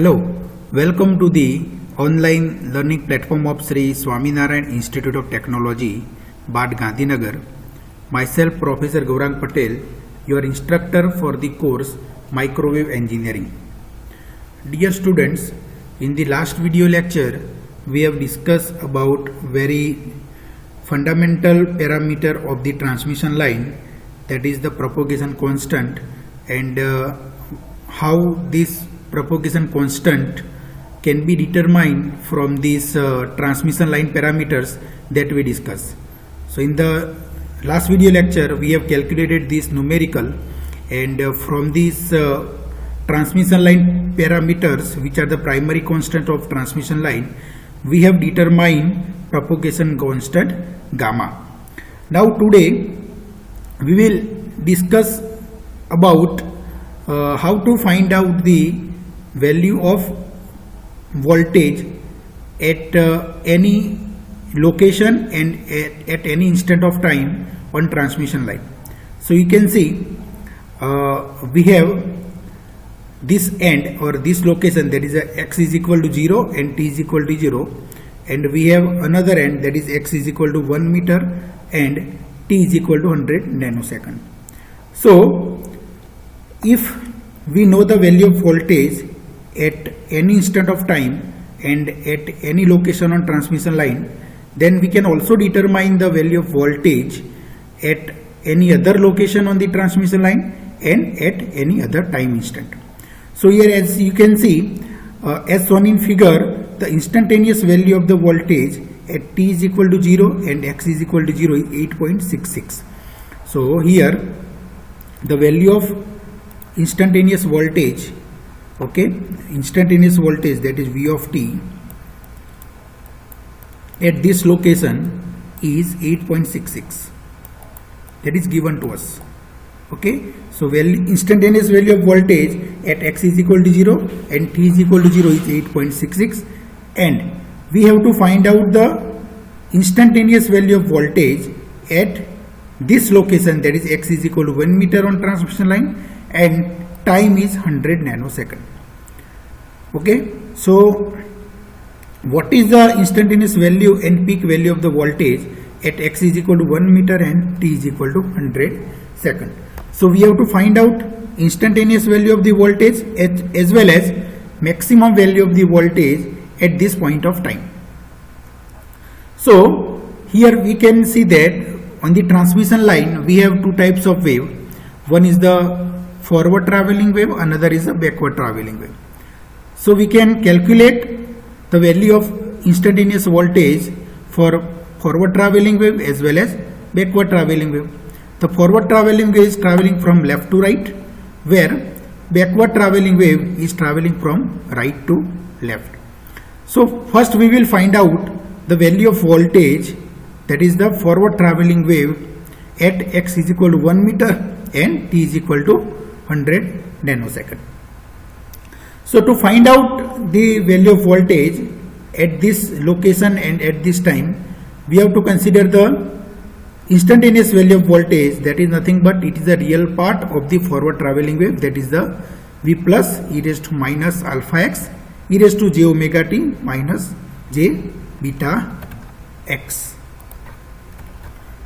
Hello, welcome to the online learning platform of Sri Swaminarayan Institute of Technology, Bad Gandhinagar. Myself, Professor Gaurang Patel, your instructor for the course Microwave Engineering. Dear students, in the last video lecture, we have discussed about very fundamental parameter of the transmission line, that is the propagation constant, and how this propagation constant can be determined from these transmission line parameters that we discuss. So in the last video lecture we have calculated this numerical, and from these transmission line parameters, which are the primary constant of transmission line, we have determined propagation constant gamma. Now today we will discuss about how to find out the value of voltage at any location and at any instant of time on transmission line. So you can see we have this end or this location, that is x is equal to 0 and t is equal to 0, and we have another end, that is x is equal to 1 meter and t is equal to 100 nanosecond. So if we know the value of voltage at any instant of time and at any location on transmission line, then we can also determine the value of voltage at any other location on the transmission line and at any other time instant. So here, as you can see, as shown in figure, the instantaneous value of the voltage at t is equal to 0 and x is equal to 0 is 8.66. So here the value of instantaneous voltage, instantaneous voltage, that is V of t at this location is 8.66. that is given to us. So instantaneous value of voltage at x is equal to 0 and t is equal to 0 is 8.66, and we have to find out the instantaneous value of voltage at this location, that is x is equal to 1 meter on transmission line and time is 100 nanosecond. So what is the instantaneous value and peak value of the voltage at x is equal to 1 meter and t is equal to 100 second? So we have to find out instantaneous value of the voltage as well as maximum value of the voltage at this point of time. So here we can see that on the transmission line we have two types of wave. One is the forward traveling wave, another is a backward traveling wave. So we can calculate the value of instantaneous voltage for forward traveling wave as well as backward traveling wave. The forward traveling wave is traveling from left to right, where backward traveling wave is traveling from right to left. So first we will find out the value of voltage, that is the forward traveling wave at x is equal to 1 meter and t is equal to 100 nanosecond. So to find out the value of voltage at this location and at this time, we have to consider the instantaneous value of voltage, that is nothing but it is a real part of the forward traveling wave, that is the v plus e raised to minus alpha x e raised to j omega t minus j beta x.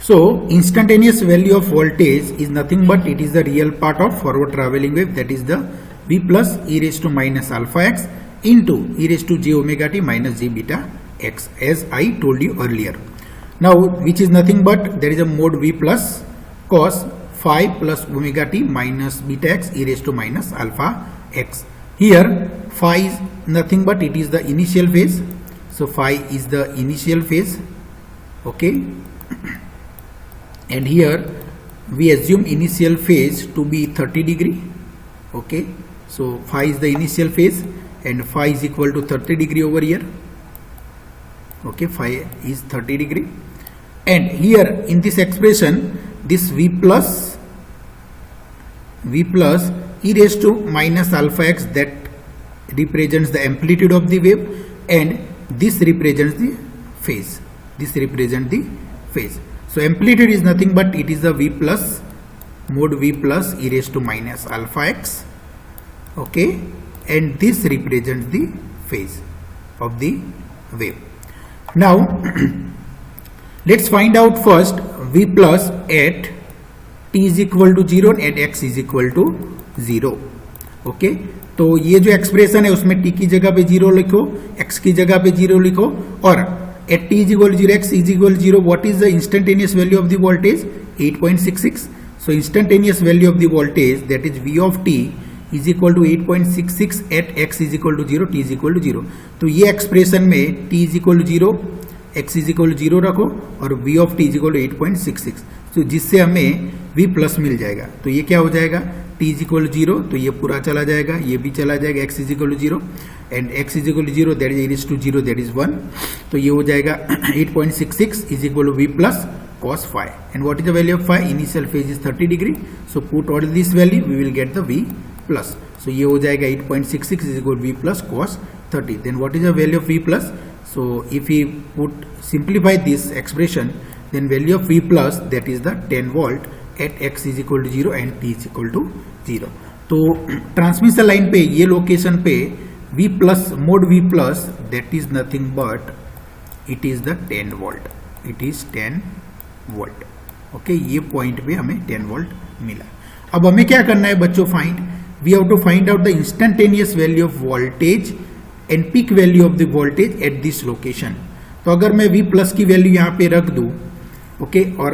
So instantaneous value of voltage is nothing but it is the real part of forward traveling wave, that is the v plus e raised to minus alpha x into e raised to j omega t minus j beta x, as I told you earlier. Now which is nothing but there is a mode v plus cos phi plus omega t minus beta x e raised to minus alpha x. Here phi is nothing but it is the initial phase. So phi is the initial phase. And here we assume initial phase to be 30 degree. So phi is the initial phase and phi is equal to 30 degree over here. Phi is 30 degree, and here in this expression this v plus e raised to minus alpha x, that represents the amplitude of the wave, and this represents the phase. So amplitude is nothing but it is the v plus mode v plus e raised to minus alpha x, okay, and this represents the phase of the wave. Now let's find out first v plus at t is equal to 0 and x is equal to 0. Okay, तो ये जो expression है उसमें t की जगह पे 0 लिखो, x की जगह पे 0 लिखो, और at t is equal to 0, x is equal to 0, what is the instantaneous value of the voltage? 8.66. So instantaneous value of the voltage, that is v of t, is equal to 8.66 at x is equal to 0, t is equal to 0. तो ये expression में t is equal to 0, x is equal to 0 रखो और v of t is equal to 8.66, तो जिससे हमें v plus मिल जाएगा. तो ये क्या हो जाएगा? t is equal to 0, तो ये पूरा चला जाएगा, ये भी चला जाएगा, x is equal to 0 and x is equal to 0, that is e raised to 0, that is 1. तो ये हो जाएगा 8.66 is equal to v plus cos phi. And what is the value of phi? Initial phase is 30 degree. So put all this value, we will get the v plus. So ये हो जाएगा 8.66 is equal to v plus cos 30. Then what is the value of v plus? So if we simplify this expression, then value of v plus, that is the 10 volt at x is equal to 0 and t is equal to 0. तो transmission line पे ये location पे v plus mod v plus, that is nothing but it is the 10 volt. It is 10 volt. Okay, ये point पे हमें 10 volt मिला. अब हमें क्या करना है बच्चों? Find, we have to find out the instantaneous value of voltage and peak value of the voltage at this location. तो अगर मैं v प्लस की वैल्यू यहाँ पे रख दूं, ओके, और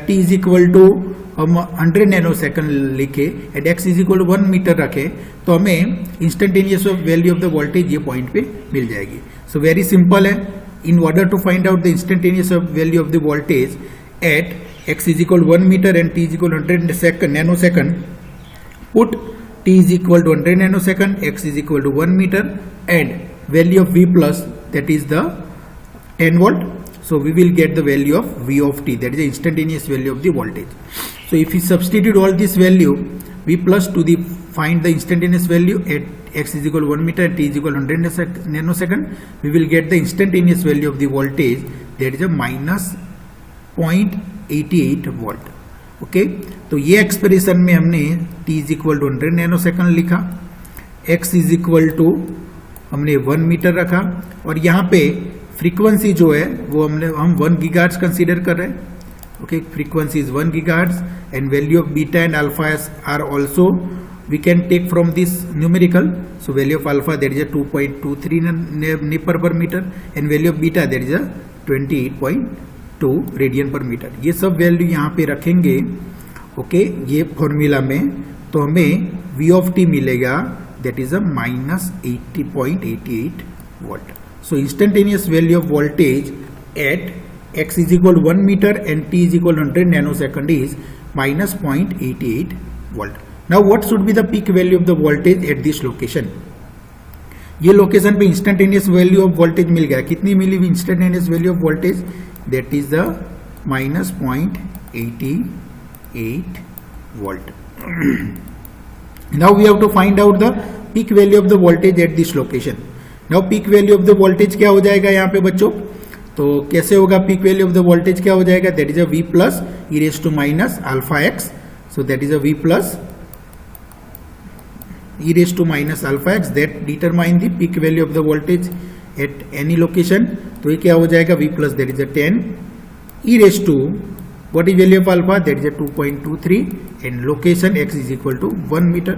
t इज इक्वल टू हम 100 नैनो सेकंड लिखे and x is equal to 1 metre रखे, तो हमें instantaneous value of the voltage ये पॉइंट पे मिल जाएगी. सो वेरी सिंपल है. In order to find out the instantaneous value of the voltage at x is equal to 1 meter and t is equal to 100 nanosecond, put t is equal to 100 nanosecond, x is equal to 1 meter, and value of v plus, that is the 10 volt. So we will get the value of v of t, that is the instantaneous value of the voltage. So if we substitute all this value, v plus to the find the instantaneous value at x is equal to 1 meter and t is equal to 100 nanosecond, we will get the instantaneous value of the voltage, that is a minus 0.88 volt. Okay, तो ये expression में हमने t is equal to 100 nanosecond लिखा, x is equal to हमने 1 metre रखा, और यहाँ पे फ्रीक्वेंसी जो है वो हम 1 गीगाहर्ट्ज कंसीडर कर रहे हैं. Okay, frequency is 1 gigahertz and value of beta and alpha are also we can take from this numerical. So value of alpha, that is a 2.23 Nm per meter, and value of beta, that is a 28.2 radian per meter. ये सब value यहाँ पे रखेंगे, okay, ये formula में, तो हमें v of t मिलेगा, that is a minus 80.88 volt. So instantaneous value of voltage at x is equal to 1 meter and t is equal to 100 nanosecond is minus 0.88 volt. Now what should be the peak value of the voltage at this location? ये location पे instantaneous value of voltage मिल गया. कितनी मिली instantaneous value of voltage? That is the minus 0.88 volt. Now we have to find out the peak value of the voltage at this location. Now peak value of the voltage क्या हो जाएगा यहाँ पे बच्चों? तो कैसे होगा peak value of the voltage? क्या हो जाएगा? That is a v plus e raised to minus alpha x. So that is a v plus e raised to minus alpha x that determine the peak value of the voltage at any location. तो ये क्या हो जाएगा? v plus, that is a 10 e raised to, what is value of alpha? That is a 2.23 and location x is equal to 1 meter.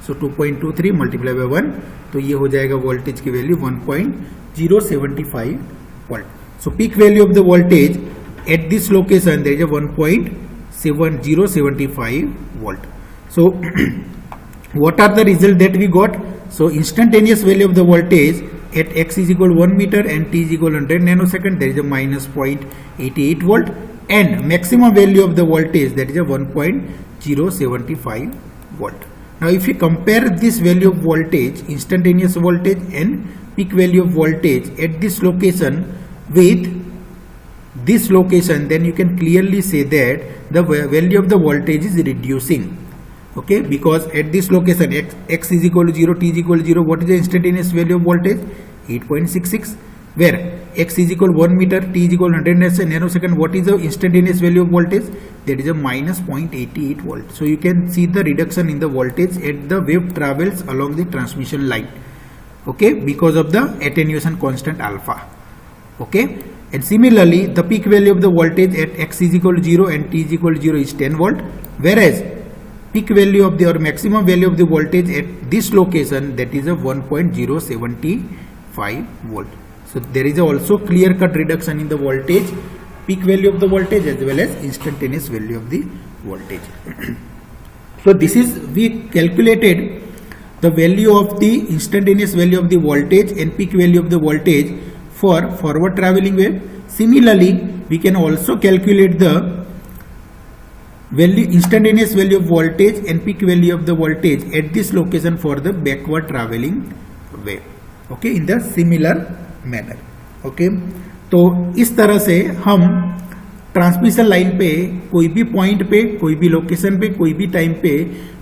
So 2.23 multiplied by 1, तो ये हो जाएगा voltage की value 1.075 volt. So peak value of the voltage at this location, there is a 1.7075 volt. So what are the result that we got? So instantaneous value of the voltage at x is equal to 1 meter and t is equal to 100 nanosecond, there is a minus 0.88 volt, and maximum value of the voltage, that is a 1.075 volt. Now if we compare this value of voltage, instantaneous voltage and peak value of voltage at this location with this location, then you can clearly say that the value of the voltage is reducing. Okay, because at this location x is equal to 0, t is equal to 0, what is the instantaneous value of voltage? 8.66, where x is equal 1 meter, t is equal 100 nanosecond. What is the instantaneous value of voltage? That is a minus 0.88 volt. So you can see the reduction in the voltage at the wave travels along the transmission line. Okay, because of the attenuation constant alpha. Okay, and similarly the peak value of the voltage at x is equal to 0 and t is equal to 0 is 10 volt, whereas peak value of the or maximum value of the voltage at this location, that is a 1.075 volt. So there is also clear cut reduction in the voltage, peak value of the voltage as well as instantaneous value of the voltage. So this is, we calculated the value of the instantaneous value of the voltage and peak value of the voltage for forward traveling wave. Similarly, we can also calculate the instantaneous value of voltage and peak value of the voltage at this location for the backward traveling wave. Okay, in the similar manner. Okay, तो इस तरह से हम transmission line पे कोई भी point पे, कोई भी लोकेशन पे, कोई भी टाइम पे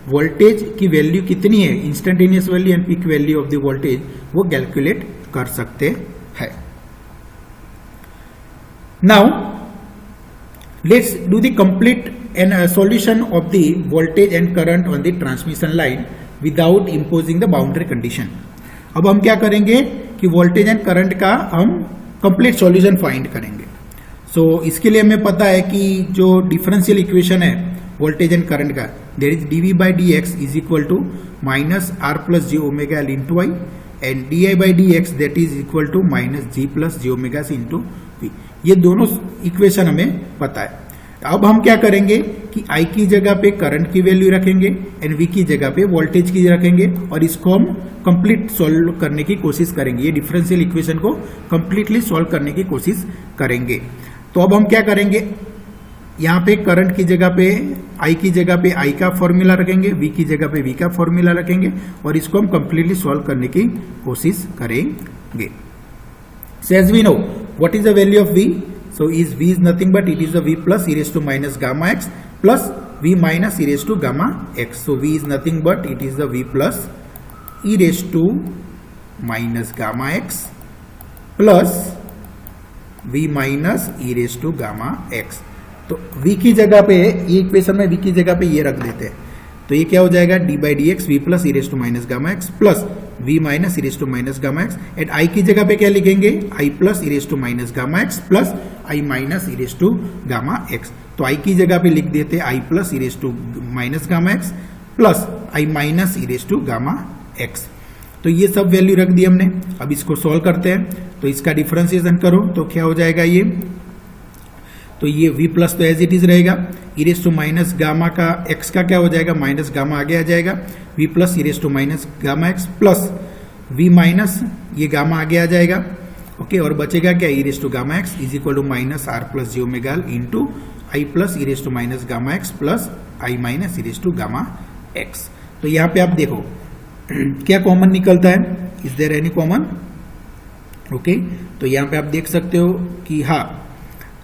वोल्टेज की वैल्यू कितनी है, instantaneous value and peak value of the voltage, वो कैलकुलेट कर सकते हैं. Now let's do the complete and a solution of the voltage and current on the transmission line without imposing the boundary condition. अब हम क्या करेंगे कि voltage and current का हम कंप्लीट सॉल्यूशन फाइंड करेंगे. सो इसके लिए हमें पता है कि जो डिफरेंशियल इक्वेशन है वोल्टेज एंड करंट का, there is dv by dx is equal to minus r plus j omega l into i and di by dx that is equal to minus g plus j omega c into v. ये दोनों equation हमें पता है. अब हम क्या करेंगे कि I की जगह पे करंट की वैल्यू रखेंगे एंड V की जगह पे वोल्टेज की रखेंगे और इसको हम कंप्लीट सॉल्व करने की कोशिश करेंगे. ये डिफरेंशियल इक्वेशन को कंप्लीटली सॉल्व करने की कोशिश करेंगे. तो अब हम क्या करेंगे, यहाँ पे करंट की जगह पे I की जगह पे I का फॉर्मूला रखेंगे, V की जगह पे V का फॉर्मूला रखेंगे और इसको हम कंप्लीटली सॉल्व करने की कोशिश करेंगे. So as we know, what is the value of V? So is V is nothing but it is the V plus e raised to minus gamma x plus V minus e raised to gamma x. So V is nothing but it is the V plus e raised to minus gamma x plus V minus e raised to gamma x. तो V की जगह पे, ये equation में V की जगह पे ये रख देते हैं, तो ये क्या हो जाएगा d by dx V plus e raised to minus gamma x plus V minus e raised to minus gamma x. At I की जगह पे क्या लिखेंगे, I plus e raised to minus gamma x plus I minus e raised to gamma x. तो I की जगह पे लिख देते I plus e raised to minus gamma x plus I minus e raised to gamma x. तो ये सब value रख दी हमने. अब इसको सॉल्व करते हैं, तो इसका डिफरेंशिएशन करो तो क्या हो जाएगा ये, तो ये V प्लस तो एज इट इज रहेगा, e raise to minus gamma का x का क्या हो जाएगा, माइनस गामा आगे आ जाएगा, V plus e raise to minus gamma x plus V minus ये गामा आगे आ जाएगा. ओके, और बचेगा क्या, e raise to gamma x is equal to minus r plus j omega l into I plus e raise to minus gamma x plus I minus e raise to gamma x. तो यहाँ पे आप देखो क्या common निकलता है, is there any common. Okay, तो यहाँ पे आप देख सकते हो कि हाँ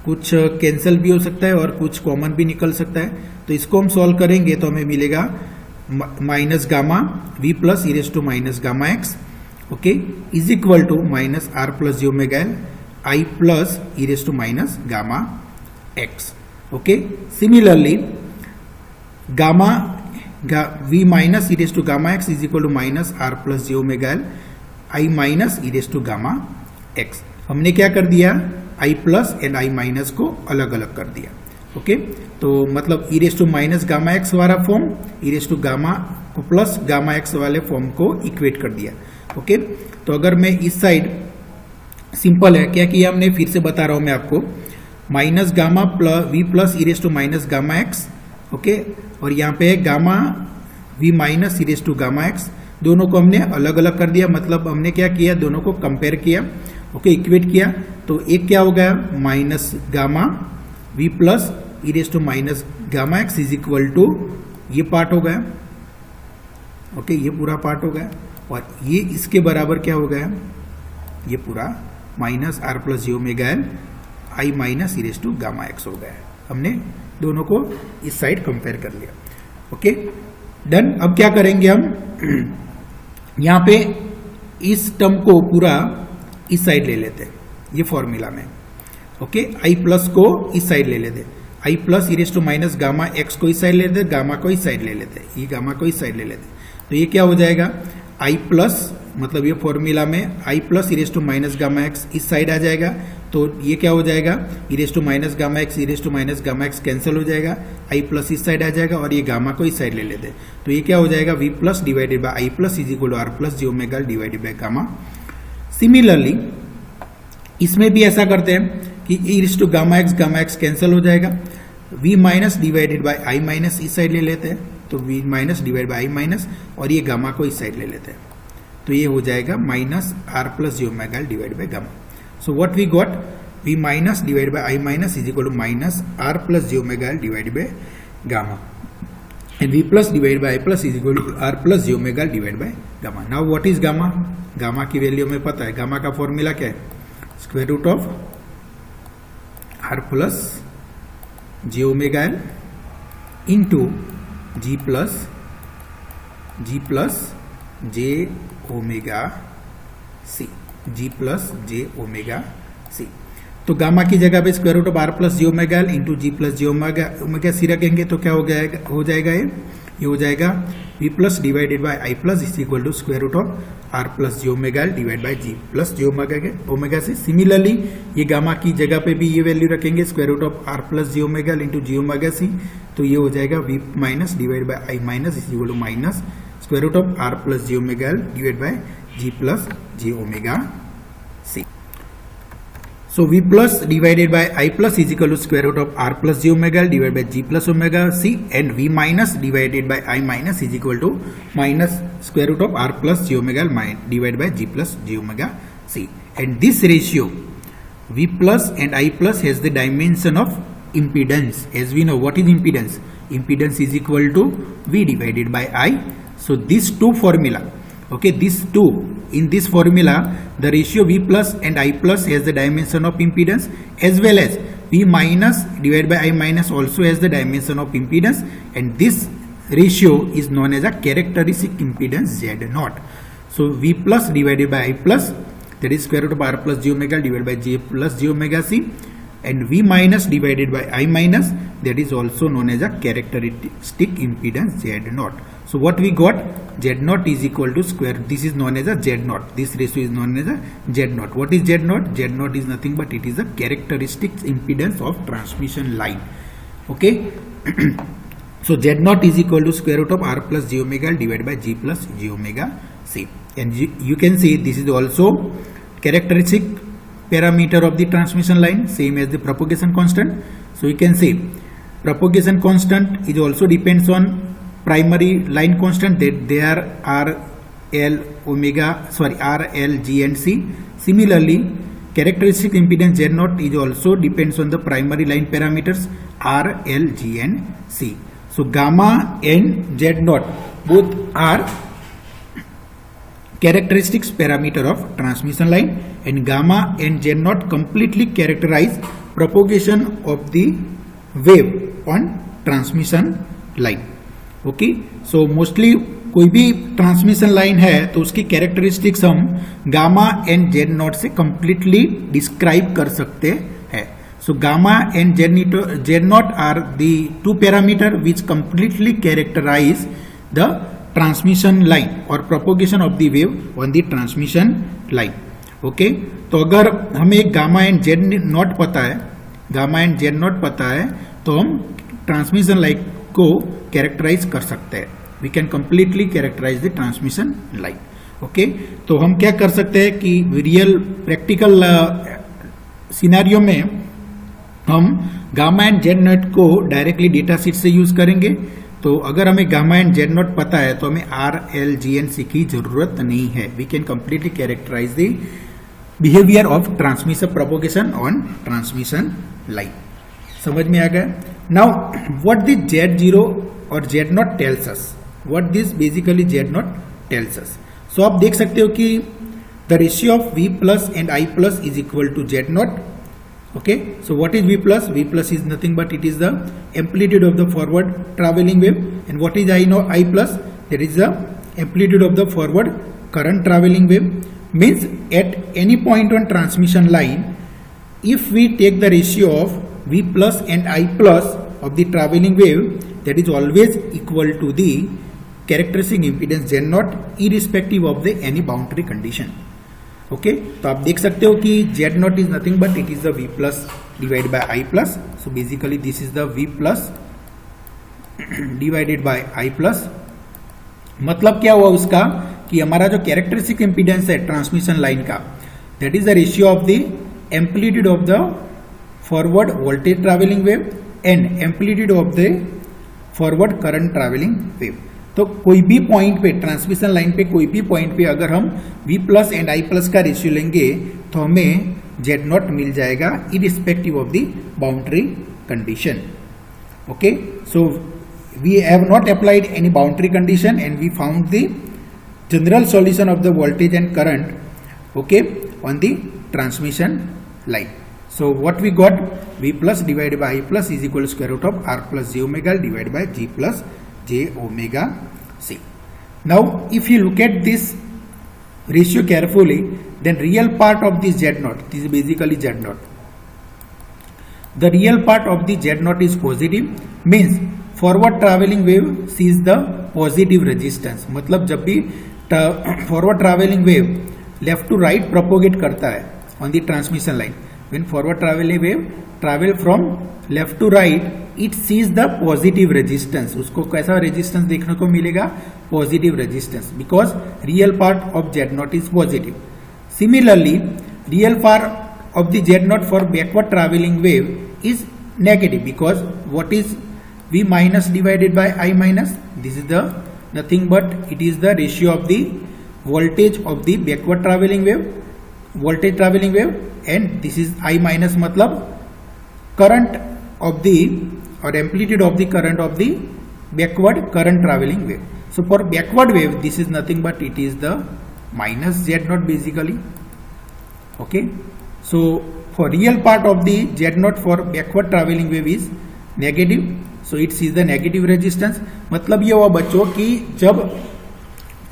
कुछ कैंसिल भी हो सकता है और कुछ कॉमन भी निकल सकता है. तो इसको हम सॉल्व करेंगे तो हमें मिलेगा minus gamma V plus e raise to minus gamma x, okay, is equal to minus r plus g omega l I plus e raise to minus gamma x. Okay, similarly gamma V minus e raise to gamma x is equal to minus r plus g omega l I minus e raise to gamma x. हमने क्या कर दिया, I plus and I minus को अलग अलग कर दिया. Okay, तो मतलब e raise to minus gamma x वाला form e raise to gamma को प्लस गामा एक्स वाले फॉर्म को इक्वेट कर दिया. ओके, तो अगर मैं इस साइड सिंपल है, क्या किया हमने, फिर से बता रहा हूं मैं आपको, minus gamma plus V plus e raise to minus gamma x. Okay, और यहाँ पे gamma V minus e raise to gamma x, दोनों को हमने अलग अलग कर दिया. मतलब हमने क्या किया, दोनों को कंपेयर किया, ओके, इक्वेट किया. तो एक क्या हो गया, minus gamma V plus e raise to minus gamma x is equal to ये पार्ट हो गया. ओके, ये पूरा पार्ट हो गया, और ये इसके बराबर क्या हो गया, ये पूरा minus r plus g omega l I minus e raise to gamma x हो गया. हमने दोनों को इस साइड कंपेयर कर लिया. Okay, done. अब क्या करेंगे हम, यहाँ पे इस टर्म को पूरा इस साइड ले लेते हैं, ये फॉर्मूला में। ओके, आई प्लस को इस साइड ले लेते, I plus e raise to minus gamma x को इस साइड ले लेते, गामा को इस साइड ले लेते, ये गामा को इस साइड ले लेते, तो ये क्या हो जाएगा, आई प्लस मतलब ये फॉर्मूला में I plus e raise to minus gamma x इस साइड आ जाएगा, तो ये क्या हो जाएगा, e raise to minus gamma x e raise to minus gamma x cancel हो जाएगा, आई प्लस इस साइड आ जाएगा और ये गामा को इस साइड ले लेते, तो ये क्या हो जाएगा, we plus divided by I plus is equal to are plus J omega divided by gamma. Similarly इसमें भी ऐसा करते हैं कि e raise to gamma x cancel हो जाएगा, v minus divided by I minus इस साइड ले लेते हैं, तो v minus divide by I minus और ये गामा को इस साइड ले लेते हैं, तो ये हो जाएगा minus r plus J omega divide by gamma. So what we got, v minus divide by I minus is equal to minus r plus J omega divide by gamma, and v plus divide by I plus is equal to are plus J omega divide by gamma. Now what is gamma, gamma की value हमें पता है, gamma का formula क्या है, square root of r plus J omega l into g plus J omega c, g plus J omega c. तो gamma की जगह पे square root of r plus J omega l into g plus J omega c रखेंगे, तो क्या हो जाएगा ये हो जाएगा we plus divided by I plus is equal to square root of r plus J omega l divide by g plus J omega c. Similarly ये gamma की जगह पे भी ये वैल्यू रखेंगे, square root of r plus J omega l into g omega c, तो ये हो जाएगा v minus divide by I minus is equal to minus square root of r plus J omega l divide by g plus J omega c. So v plus divided by I plus is equal to square root of r plus j omega L divided by g plus omega c, and v minus divided by I minus is equal to minus square root of r plus j omega L divided by g plus j omega c. And this ratio v plus and I plus has the dimension of impedance. As we know, what is impedance? Impedance is equal to v divided by I. So these two formula, okay, these two, in this formula the ratio v plus and I plus has the dimension of impedance, as well as v minus divided by I minus also has the dimension of impedance, and this ratio is known as a characteristic impedance Z0. So v plus divided by I plus, that is square root of r plus j omega divided by j plus j omega c, and v minus divided by I minus, that is also known as a characteristic impedance Z0. So what we got, Z0 is equal to square, this is known as a Z0, this ratio is known as a Z0. What is Z0? Z0 is nothing but it is a characteristic impedance of transmission line. Okay. So Z0 is equal to square root of r plus j omega divided by g plus j omega c, and you can see this is also characteristic parameter of the transmission line, same as the propagation constant. So you can see propagation constant is also depends on primary line constant, that there are R, L, G and C. Similarly, characteristic impedance Z0 is also depends on the primary line parameters R, L, G and C. So gamma and Z0 both are characteristics parameter of transmission line, and gamma and Z0 completely characterize propagation of the wave on transmission line. Okay, so mostly कोई भी transmission line है तो उसकी characteristics हम gamma and Z naught से completely describe कर सकते हैं. So gamma and Z naught are the two parameter which completely characterize the transmission line और propagation of the wave on the transmission line. Okay, तो अगर हमें gamma and Z not पता है तो हम ट्रांसमिशन लाइन को कैरेक्टराइज कर सकते हैं. We can completely characterize the transmission line. Okay, तो हम क्या कर सकते हैं कि रियल प्रैक्टिकल सिनेरियो में हम गामा एंड जेड नॉट को डायरेक्टली डेटा शीट से यूज करेंगे. तो अगर हमें गामा एंड जेड नॉट पता है तो हमें r, l, g and c की जरूरत नहीं है. We can completely characterize the behaviour of transmission propagation on transmission line. समझ में आ गया? नाउ व्हाट दिस Z0 और Z0 tells us, what this basically Z0 tells us. So आप देख सकते हो कि the ratio of V plus and I plus is equal to Z0. Okay, so what is V plus? V plus is nothing but it is the amplitude of the forward traveling wave. And what is I plus? That is the amplitude of the forward current traveling wave. Means at any point on transmission line, if we take the ratio of V plus and I plus of the traveling wave, that is always equal to the characteristic impedance Z naught irrespective of the any boundary condition. Okay तो आप देख सकते हो कि Z naught is nothing but it is the V plus divided by I plus. So basically this is the V plus divided by I plus. मतलब क्या हुआ उसका कि हमारा जो कैरेक्टरिस्टिक इंपीडेंस है ट्रांसमिशन लाइन का, that is the ratio of the amplitude of the forward voltage travelling wave and amplitude of the forward current travelling wave. तो कोई भी पॉइंट पे ट्रांसमिशन लाइन पे कोई भी पॉइंट पे अगर हम V plus and I plus का रेशियो लेंगे तो हमें Z नॉट मिल जाएगा irrespective of the boundary condition. Okay so we have not applied any boundary condition and we found the general solution of the voltage and current okay on the transmission line. So what we got, V plus divided by I plus is equal to square root of R plus j omega divided by G plus j omega C. Now if you look at this ratio carefully, then real part of this Z naught, this is basically Z naught. The real part of the Z naught is positive, means forward traveling wave sees the positive resistance. मतलब जब भी forward traveling wave left to right propagate करता है on the transmission line, when forward traveling wave travel from left to right, it sees the positive resistance. उसको कैसा resistance देखने को मिलेगा? Positive resistance, because real part of Z naught is positive. Similarly, real part of the Z naught for backward traveling wave is negative, because what is V minus divided by I minus? This is the nothing but it is the ratio of the voltage of the backward traveling wave, voltage traveling wave, and this is I minus मतलब current of the or amplitude of the current of the backward current traveling wave. So for backward wave this is nothing but it is the minus Z naught basically. Okay, so for real part of the Z naught for backward traveling wave is negative, so it sees the negative resistance. मतलब ये हुआ बच्चों कि जब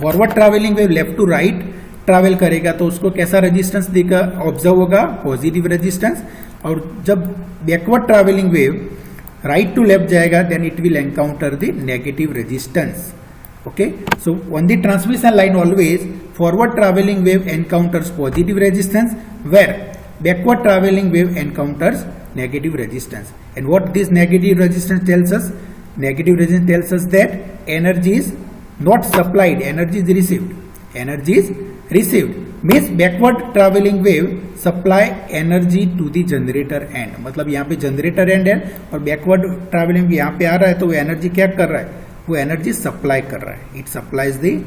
forward travelling wave left to right travel करेगा तो उसको कैसा रेजिस्टेंस देगा, ऑब्जर्व होगा पॉजिटिव रेजिस्टेंस. और जब backward travelling wave right to left जाएगा then it will encounter the negative resistance. Okay so on the transmission line always forward travelling wave encounters positive resistance where backward travelling wave encounters negative resistance. And what this negative resistance tells us? Negative resistance tells us that energy is not supplied, energy is received. Energy is received means backward traveling wave supply energy to the generator end. मतलब यहाँ पे generator end है और backward traveling यहाँ पे आ रहा है तो वो energy क्या कर रहा है, वो energy supply कर रहा है. It supplies the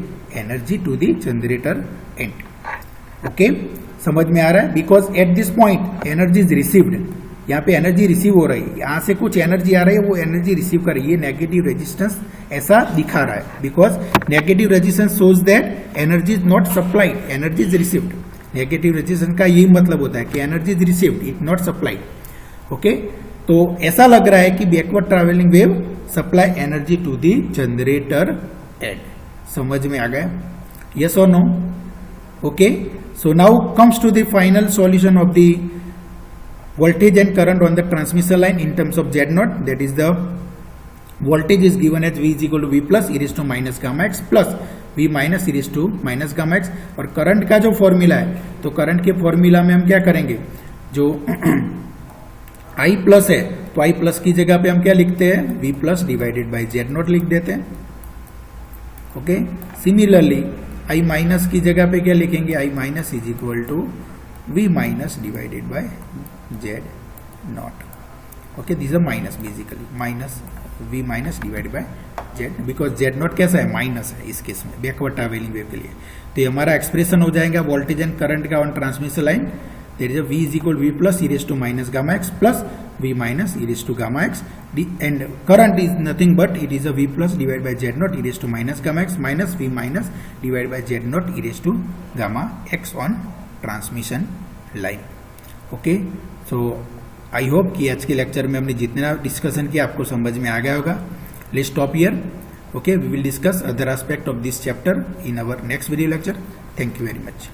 energy to the generator end. Okay, समझ में आ रहा है? Because at this point energy is received. यहाँ पे एनर्जी रिसीव हो रही है, यहाँ से कुछ एनर्जी आ रही है, वो एनर्जी रिसीव कर रही है. नेगेटिव रेजिस्टेंस ऐसा दिखा रहा है because negative resistance shows that energy is not supplied, energy is received. Negative resistance का यही मतलब होता है कि energy is received, it not supplied. Okay, तो ऐसा लग रहा है कि backward travelling wave supply energy to the generator end. समझ में आ गया? यस और no? Okay, so now comes to the final solution of the voltage and current on the transmission line in terms of Z naught. That is the voltage is given as V is equal to V plus e raised to minus gamma x plus V minus e raised to minus gamma x. और current का जो formula है तो current के formula में हम क्या करेंगे, जो I प्लस है तो I प्लस की जगह पे हम क्या लिखते हैं, V plus divided by Z not लिख देते हैं. ओके, सिमिलरली I माइनस की जगह पे क्या लिखेंगे, I minus is equal to V minus divided by Z naught. Okay, these are minus basically, minus V minus divided by Z, because Z naught कैसा है, माइनस है इस केस में बैकवर्ड ट्रैवलिंग वेव के लिए. तो ये हमारा एक्सप्रेशन हो जाएगा वोल्टेज एंड करंट का on transmission line. That is V is equal V plus e raise to minus gamma x plus V minus e raise to gamma x. And current is nothing but it is a V plus divide by Z naught e raise to minus gamma x minus V minus divide by Z naught e raise to gamma x on transmission line. Okay, so I hope कि आज के lecture में हमने जितना discussion किया आपको समझ में आ गया होगा. Let's stop here. Okay, we will discuss other aspect of this chapter in our next video lecture. Thank you very much.